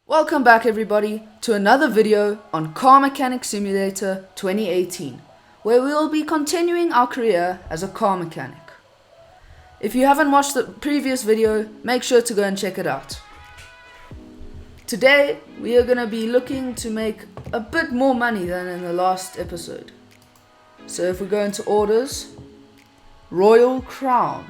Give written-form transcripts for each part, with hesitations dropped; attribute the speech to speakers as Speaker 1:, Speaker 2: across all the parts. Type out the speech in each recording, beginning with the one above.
Speaker 1: Welcome back everybody to another video on Car Mechanic Simulator 2018, where we will be continuing our career as a car mechanic. If you haven't watched the previous video, make sure to go and check it out. Today we are going to be looking to make a bit more money than in the last episode. So if we go into orders, Royal Crown.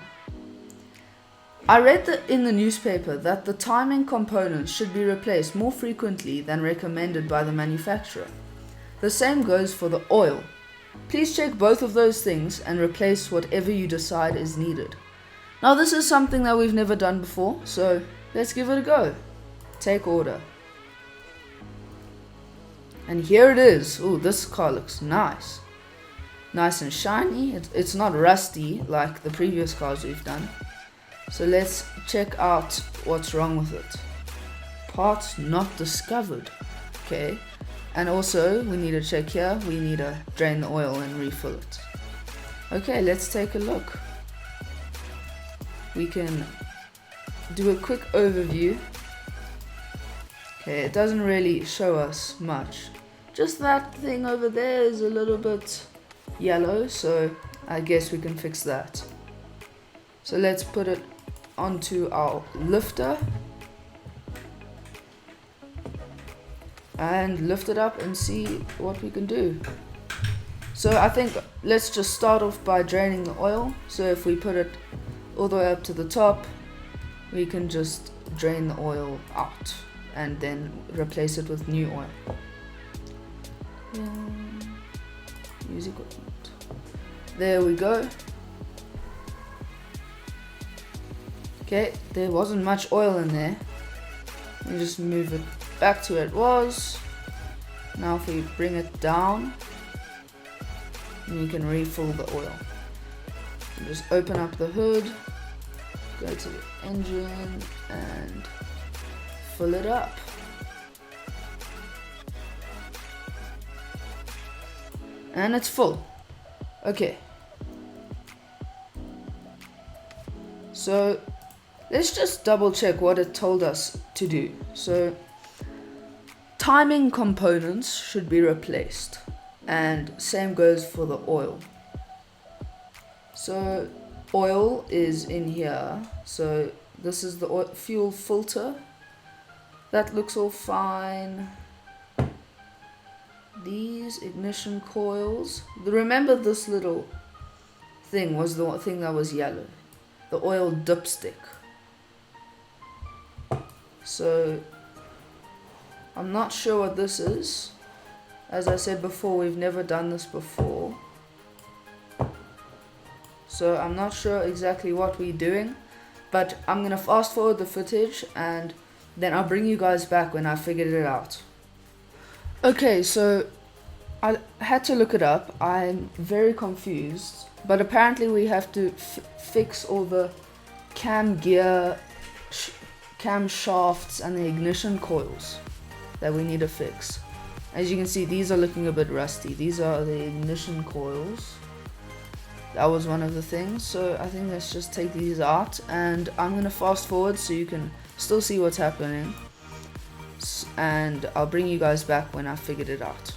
Speaker 1: I read in the newspaper that the timing components should be replaced more frequently than recommended by the manufacturer. The same goes for the oil. Please check both of those things and replace whatever you decide is needed. Now this is something that we've never done before, so let's give it a go. Take order. And here it is. Oh, this car looks nice. Nice and shiny. It's not rusty like the previous cars we've done. So let's check out what's wrong with it. Parts not discovered. Okay. And also we need to check here. We need to drain the oil and refill it. Okay, let's take a look. We can do a quick overview. Okay, it doesn't really show us much. Just that thing over there is a little bit yellow, so I guess we can fix that. So let's put it onto our lifter and lift it up and see what we can do. So I think let's just start off by draining the oil. So if we put it all the way up to the top, we can just drain the oil out and then replace it with new oil. Use equipment. There we go. Okay, there wasn't much oil in there. Let me just move it back to where it was. Now if we bring it down, we can refill the oil. Just open up the hood, go to the engine and fill it up. And it's full. Okay. So let's just double check what it told us to do. So timing components should be replaced, and same goes for the oil. So oil is in here. So this is the fuel filter. That looks all fine. These ignition coils. Remember this little thing was the thing that was yellow. The oil dipstick. So I'm not sure what this is. As I said before, we've never done this before. So I'm not sure exactly what we're doing, but I'm gonna fast forward the footage and then I'll bring you guys back when I figured it out. Okay, so I had to look it up. I'm very confused, but apparently we have to fix all the cam gear, cam shafts and the ignition coils that we need to fix. As you can see, these are looking a bit rusty. These are the ignition coils. That was one of the things. So I think let's just take these out, and I'm gonna fast forward so you can still see what's happening, and I'll bring you guys back when I figured it out.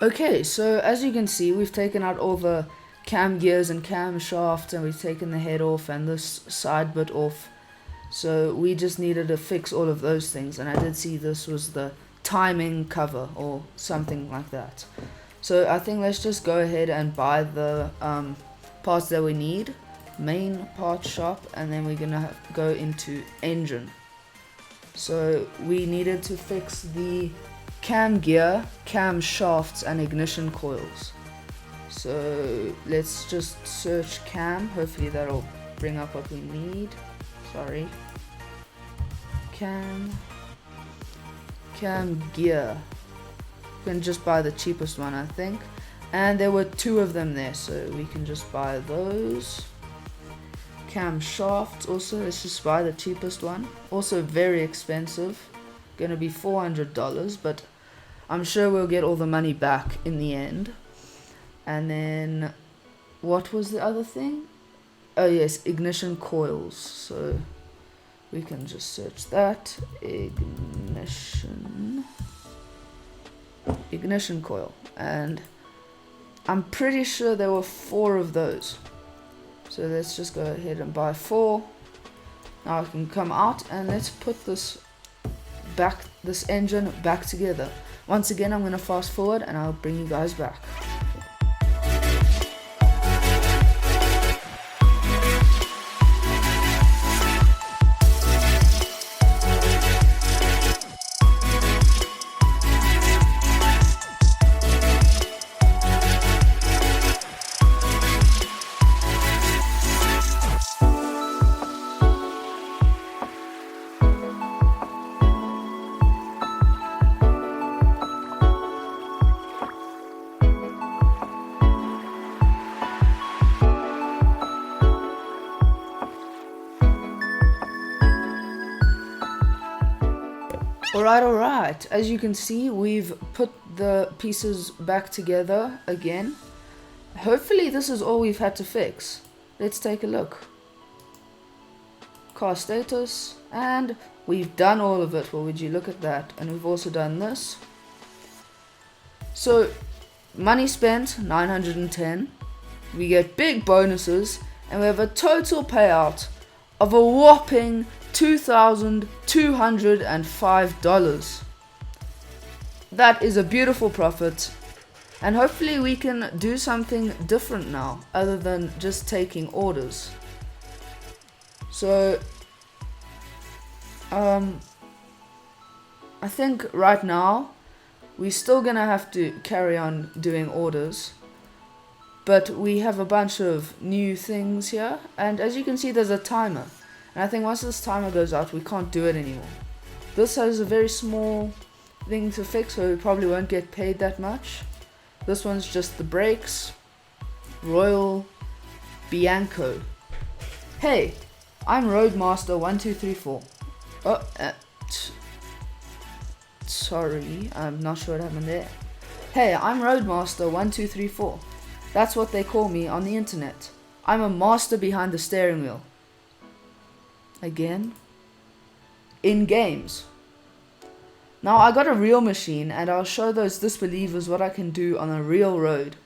Speaker 1: Okay, so as you can see, we've taken out all the cam gears and cam shafts, and we've taken the head off and this side bit off. So we just needed to fix all of those things, and I did see this was the timing cover or something like that. So I think let's just go ahead and buy the parts that we need, main part shop, and then we're gonna go into engine. So we needed to fix the cam gear, cam shafts and ignition coils. So let's just search cam. Hopefully that'll bring up what we need. Sorry. Cam Cam gear. You can just buy the cheapest one, I think. And there were 2 of them there, so we can just buy those. Cam shafts also, let's just buy the cheapest one. Also very expensive. Gonna be $400, but I'm sure we'll get all the money back in the end. And then, what was the other thing? Oh yes, ignition coils. So we can just search that. Ignition coil. And I'm pretty sure there were 4 of those. So let's just go ahead and buy 4. Now I can come out and let's put this engine back together. Once again, I'm going to fast forward and I'll bring you guys back. Alright, as you can see, we've put the pieces back together again. Hopefully this is all we've had to fix. Let's take a look. Car status, and we've done all of it. Well, would you look at that? And we've also done this. So, money spent, 910. We get big bonuses, and we have a total payout of a whopping $2,205. That is a beautiful profit, and hopefully we can do something different now other than just taking orders. So I think right now we're still gonna have to carry on doing orders, but we have a bunch of new things here, and as you can see there's a timer. And I think once this timer goes out, we can't do it anymore. This has a very small thing to fix, so we probably won't get paid that much. This one's just the brakes. Royal Bianco. Hey, I'm Roadmaster1234. Oh, sorry, I'm not sure what happened there. Hey, I'm Roadmaster1234. That's what they call me on the internet. I'm a master behind the steering wheel. Again, in games. Now I got a real machine and I'll show those disbelievers what I can do on a real road.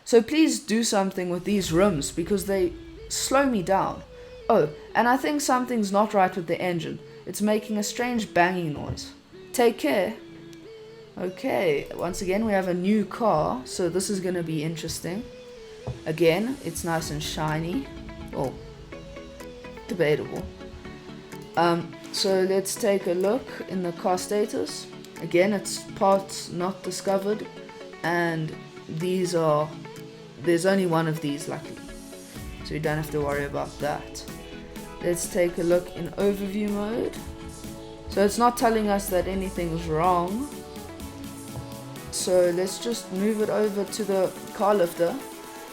Speaker 1: So please do something with these rims because they slow me down. Oh, and I think something's not right with the engine. It's making a strange banging noise. Take care. Okay, once again we have a new car, so this is going to be interesting. Again, it's nice and shiny. Oh, debatable. So let's take a look in the car status. Again, it's parts not discovered, and there's only one of these luckily, so you don't have to worry about that. Let's take a look in overview mode. So it's not telling us that anything's wrong, so let's just move it over to the car lifter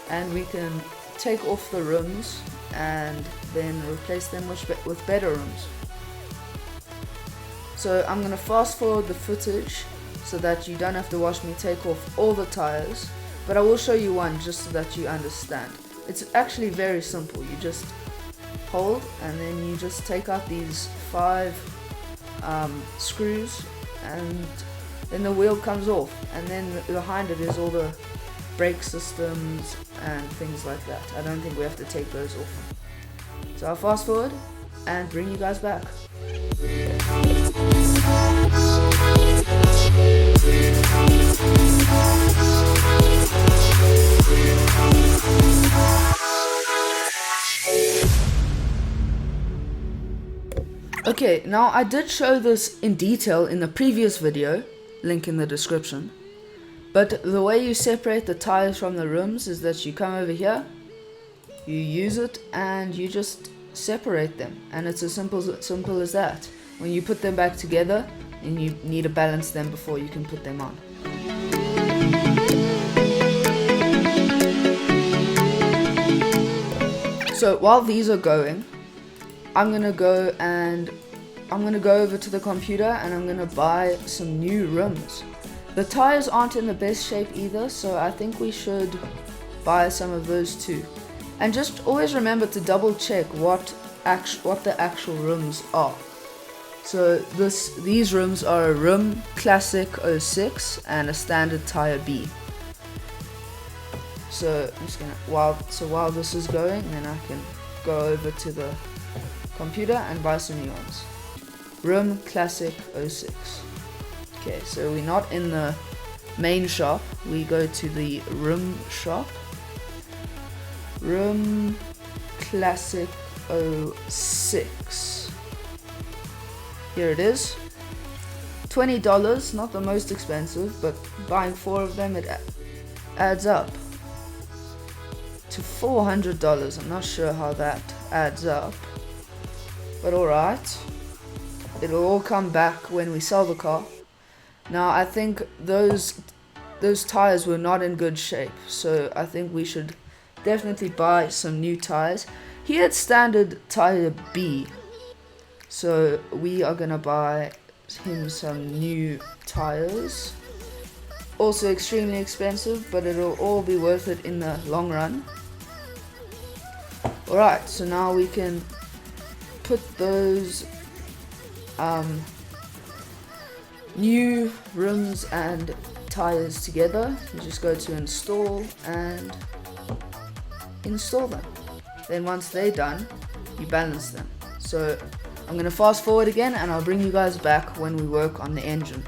Speaker 1: and we can take off the rims and then replace them with better rims. So I'm going to fast forward the footage so that you don't have to watch me take off all the tires, but I will show you one just so that you understand. It's actually very simple. You just hold and then you just take out these 5 screws, and then the wheel comes off, and then behind it is all the brake systems and things like that. I don't think we have to take those off. So I'll fast forward and bring you guys back. Okay, now I did show this in detail in the previous video, link in the description. But the way you separate the tires from the rims is that you come over here, you use it, and you just separate them. And it's as simple as that. When you put them back together, and you need to balance them before you can put them on. So while these are going, I'm gonna go over to the computer and I'm gonna buy some new rims. The tires aren't in the best shape either, so I think we should buy some of those too. And just always remember to double check what the actual rims are. So these rims are a rim Classic 06 and a standard tire B. So I'm just gonna while this is going, then I can go over to the computer and buy some new ones. Rim Classic 06. Okay, so we're not in the main shop. We go to the rim shop. Rim Classic 06. Here it is. $20, not the most expensive, but buying 4 of them, it adds up to $400. I'm not sure how that adds up, but alright. It'll all come back when we sell the car. Now I think those tires were not in good shape, so I think we should definitely buy some new tires. He had standard tire B, so we are gonna buy him some new tires. Also extremely expensive, but it'll all be worth it in the long run. Alright, so now we can put those new rims and tires together. You just go to install and install them. Then once they're done, you balance them. So I'm going to fast forward again and I'll bring you guys back when we work on the engine.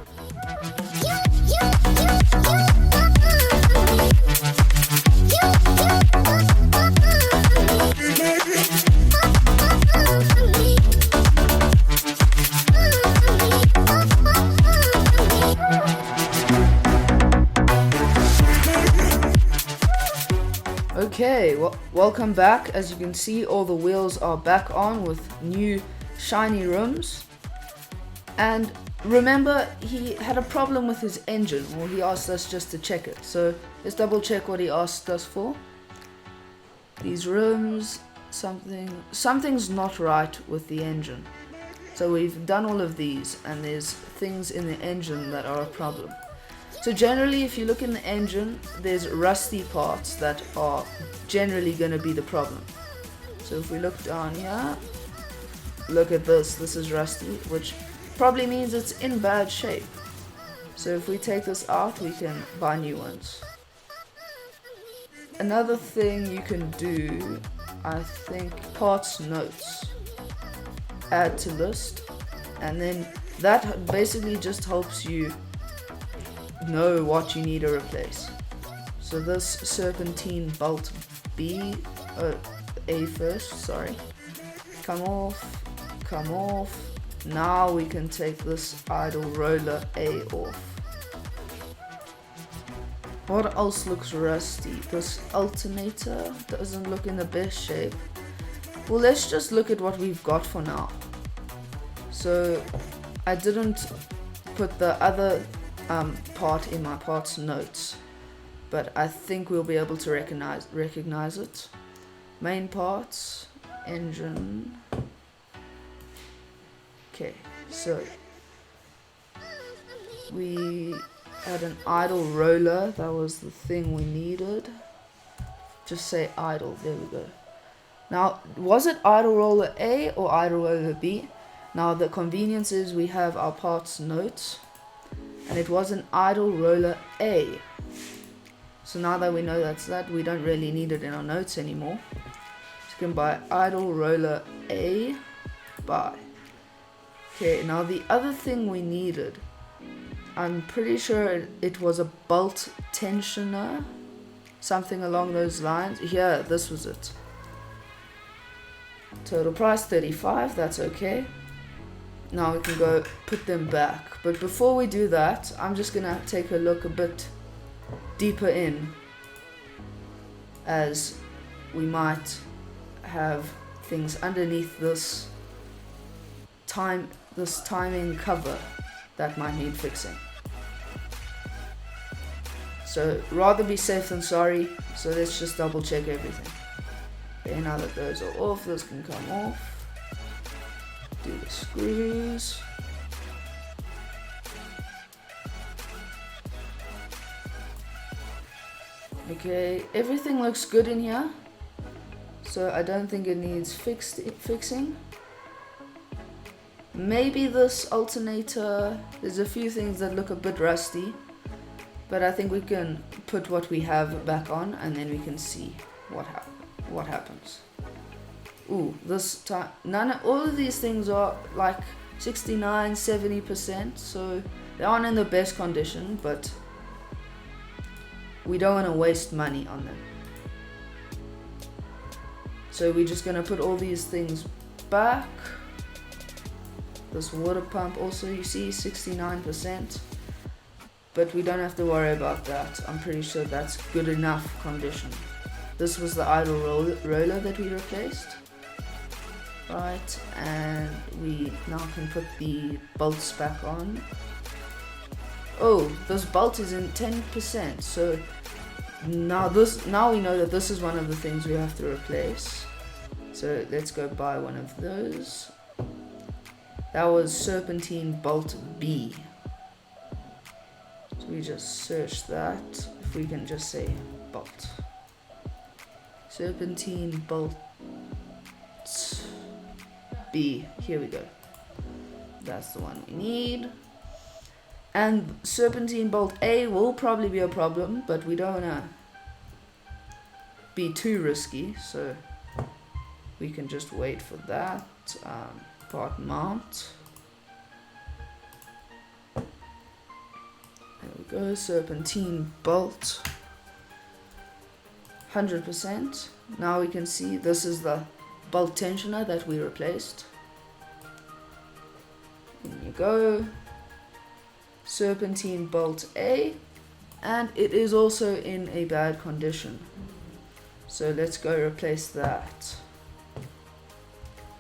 Speaker 1: Okay, well, welcome back. As you can see, all the wheels are back on with new shiny rims. And remember, he had a problem with his engine. Well, he asked us just to check it. So let's double check what he asked us for. These rims, something's not right with the engine. So we've done all of these, and there's things in the engine that are a problem. So generally, if you look in the engine, there's rusty parts that are generally going to be the problem. So if we look down here, look at this is rusty, which probably means it's in bad shape. So if we take this out, we can buy new ones. Another thing you can do, I think, parts notes. Add to list, and then that basically just helps you know what you need to replace. So this serpentine bolt A first, sorry. Come off. Now we can take this idle roller A off. What else looks rusty? This alternator doesn't look in the best shape. Well, let's just look at what we've got for now. So I didn't put the other part in my parts notes, but I think we'll be able to recognize it. Main parts, engine. Okay, so we had an idle roller. That was the thing we needed. Just say idle. There we go. Now, was it idle roller A or idle roller B? Now, the convenience is we have our parts notes, and it was an idle roller A. So now that we know that's that, we don't really need it in our notes anymore. So you can buy idle roller A, buy. Okay, now the other thing we needed, I'm pretty sure it was a bolt tensioner, something along those lines. Yeah, this was it. Total price $35, that's okay. Now we can go put them back. But before we do that, I'm just gonna take a look a bit deeper in, as we might have things underneath this timing cover. that might need fixing. So rather be safe than sorry. So let's just double check everything. Okay, now that those are off, those can come off. Do the screws. Okay, everything looks good in here. So I don't think it needs fixing. Maybe this alternator, there's a few things that look a bit rusty. But I think we can put what we have back on and then we can see what happens. Ooh, this time, all of these things are like 69, 70%, so they aren't in the best condition, but we don't want to waste money on them. So we're just gonna put all these things back. This water pump also, you see, 69%. But we don't have to worry about that. I'm pretty sure that's good enough condition. This was the idle roller that we replaced. Right, and we now can put the bolts back on. Oh, this bolt is in 10%, so now we know that this is one of the things we have to replace. So let's go buy one of those. That was serpentine bolt B. So we just search that. If we can just say bolt. Serpentine bolt B. Here we go. That's the one we need. And serpentine bolt A will probably be a problem, but we don't want to be too risky, so we can just wait for that. Part mount. There we go, serpentine bolt. 100%. Now we can see this is the bolt tensioner that we replaced. In you go. Serpentine bolt A, and it is also in a bad condition. So let's go replace that.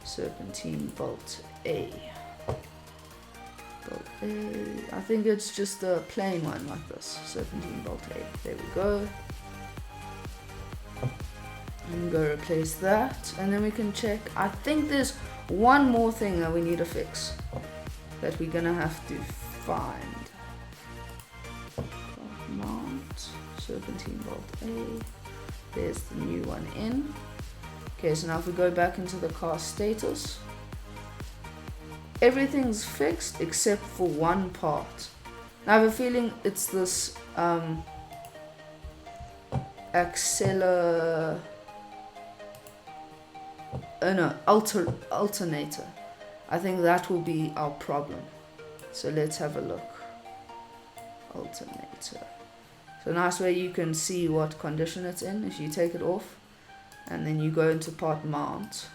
Speaker 1: Serpentine bolt A. Bolt A. I think it's just a plain one like this. Serpentine bolt A. There we go. And go replace that, and then we can check. I think there's one more thing that we need to fix that we're gonna have to find. Mount, serpentine bolt A. There's the new one in. Okay, so now if we go back into the car status, everything's fixed except for one part. Now I have a feeling it's this alternator. I think that will be our problem. So let's have a look. Alternator. So nice way you can see what condition it's in if you take it off, and then you go into part mount.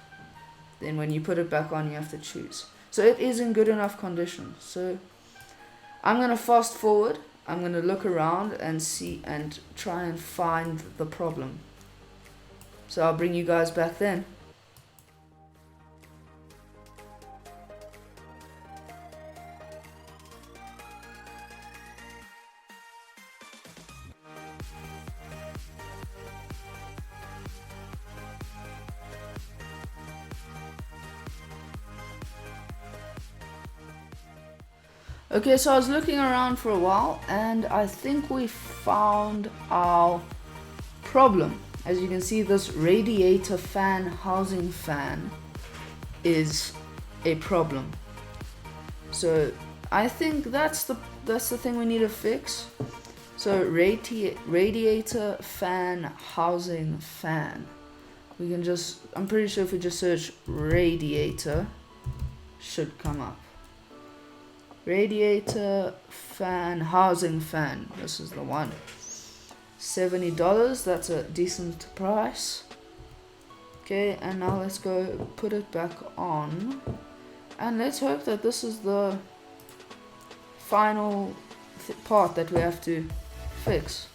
Speaker 1: Then when you put it back on, you have to choose. So it is in good enough condition. So I'm gonna fast forward. I'm gonna look around and see and try and find the problem. So I'll bring you guys back then. Okay, so I was looking around for a while and I think we found our problem. As you can see, this radiator fan housing fan is a problem. So I think that's the thing we need to fix. So radiator fan housing fan. We can just, I'm pretty sure if we just search radiator, should come up. Radiator fan housing fan. This is the one. $70. That's a decent price. Okay, and now let's go put it back on. And let's hope that this is the final part that we have to fix.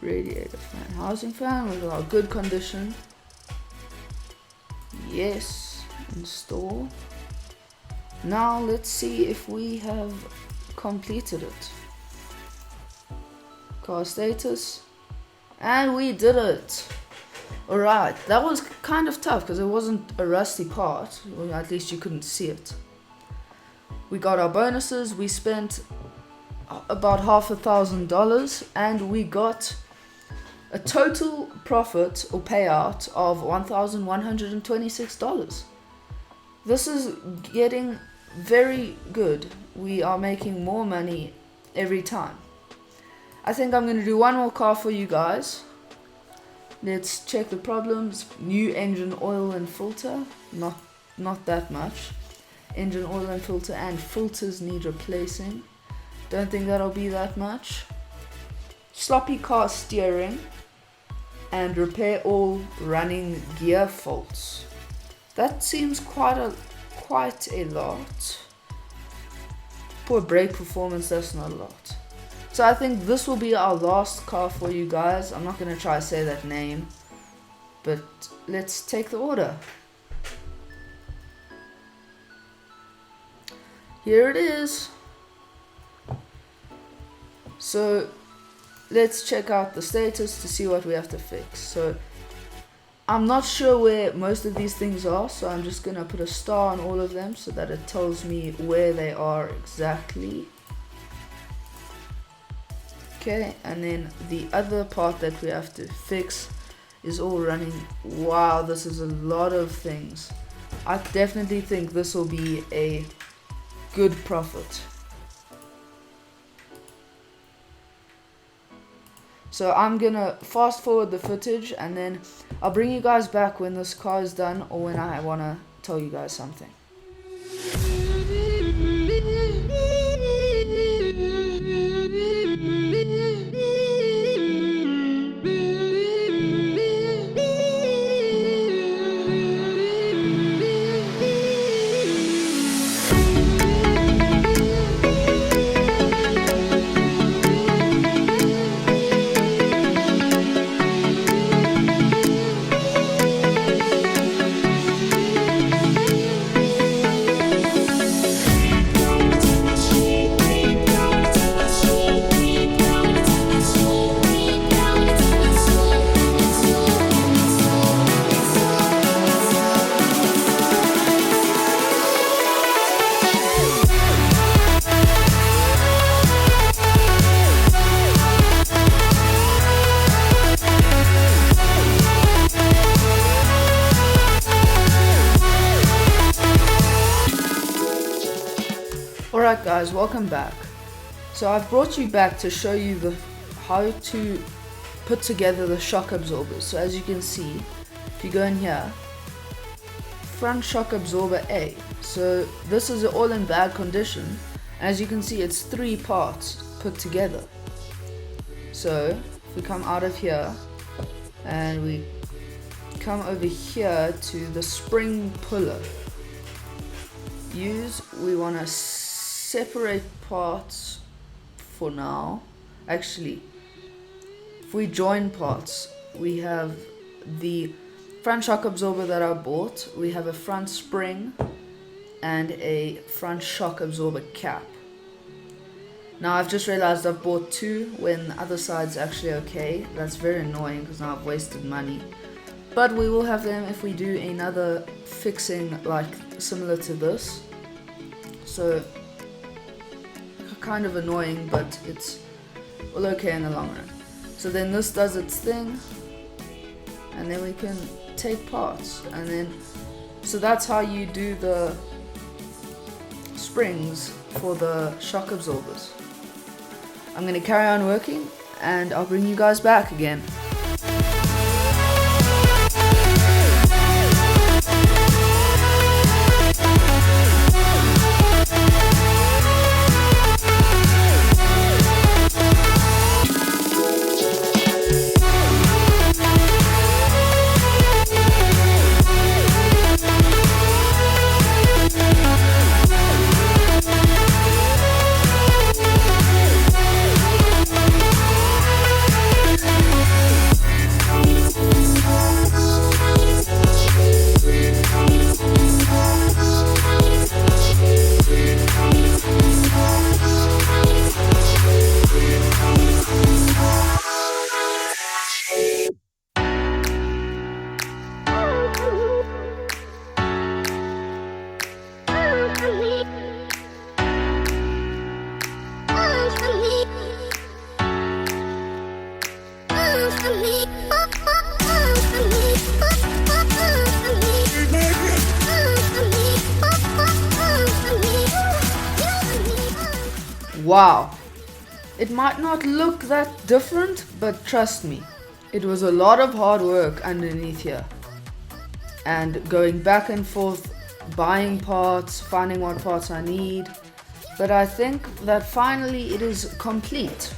Speaker 1: radiator fan, housing fan with our good condition. Yes, install. Now let's see if we have completed it. Car status, and we did it. Alright, that was kind of tough because it wasn't a rusty part, or at least you couldn't see it. We got our bonuses, we spent about $5,000 and we got a total profit or payout of $1,126. This is getting very good. We are making more money every time. I think I'm going to do one more car for you guys. Let's check the problems. New engine oil and filter. Not that much. Engine oil and filter, and filters need replacing. Don't think that'll be that much. Sloppy car steering. And repair all running gear faults. That seems quite a lot. For brake performance, that's not a lot. So I think this will be our last car for you guys. I'm not going to try to say that name, but let's take the order. Here it is. So let's check out the status to see what we have to fix. So I'm not sure where most of these things are, so I'm just going to put a star on all of them so that it tells me where they are exactly. Okay, and then the other part that we have to fix is all running. Wow, this is a lot of things. I definitely think this will be a good profit. So I'm gonna fast forward the footage and then I'll bring you guys back when this car is done or when I wanna tell you guys something. Alright guys, welcome back. So I've brought you back to show you how to put together the shock absorbers. So as you can see, if you go in here, front shock absorber A. So this is all in bad condition. As you can see, it's 3 parts put together. So if we come out of here and we come over here to the spring puller, we want to separate parts for now. Actually, if we join parts, we have the front shock absorber that I bought, we have a front spring and a front shock absorber cap. Now I've just realized I've bought 2 when the other side's actually okay. That's very annoying because now I've wasted money, but we will have them if we do another fixing like similar to this. So kind of annoying, but it's all okay in the long run. So then this does its thing, and then we can take parts, and then so that's how you do the springs for the shock absorbers. I'm going to carry on working and I'll bring you guys back again. wow. It might not look that different, but trust me, it was a lot of hard work underneath here. And going back and forth, buying parts, finding what parts I need. But I think that finally it is complete.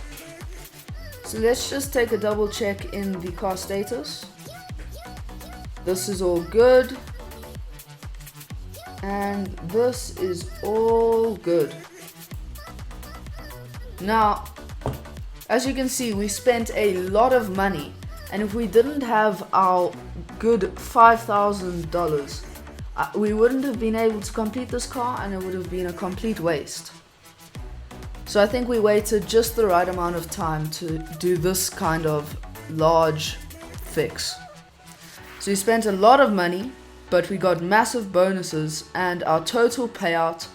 Speaker 1: So let's just take a double check in the car status. This is all good. And this is all good. Now, as you can see, we spent a lot of money. And if we didn't have our good $5,000, we wouldn't have been able to complete this car, and it would have been a complete waste. So I think we waited just the right amount of time to do this kind of large fix. So we spent a lot of money, but we got massive bonuses, and our total payout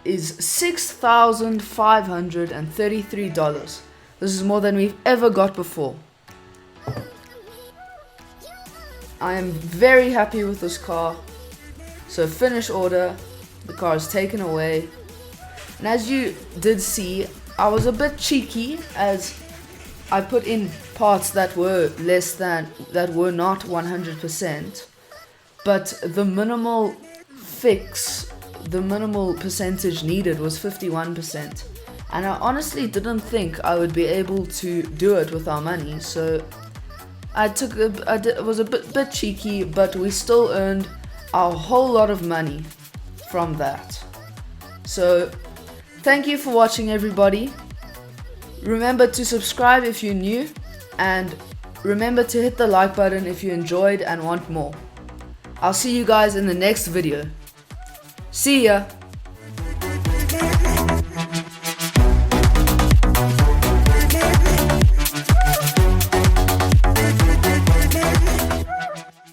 Speaker 1: is $6,533. This is more than we've ever got before. I am very happy with this car. So finish order, the car is taken away. And as you did see, I was a bit cheeky as I put in parts that were not 100%, but the minimal percentage needed was 51%. And I honestly didn't think I would be able to do it with our money, so I was a bit cheeky, but we still earned a whole lot of money from that. So thank you for watching, everybody. Remember to subscribe if you're new, and remember to hit the like button if you enjoyed and want more. I'll see you guys in the next video. See ya!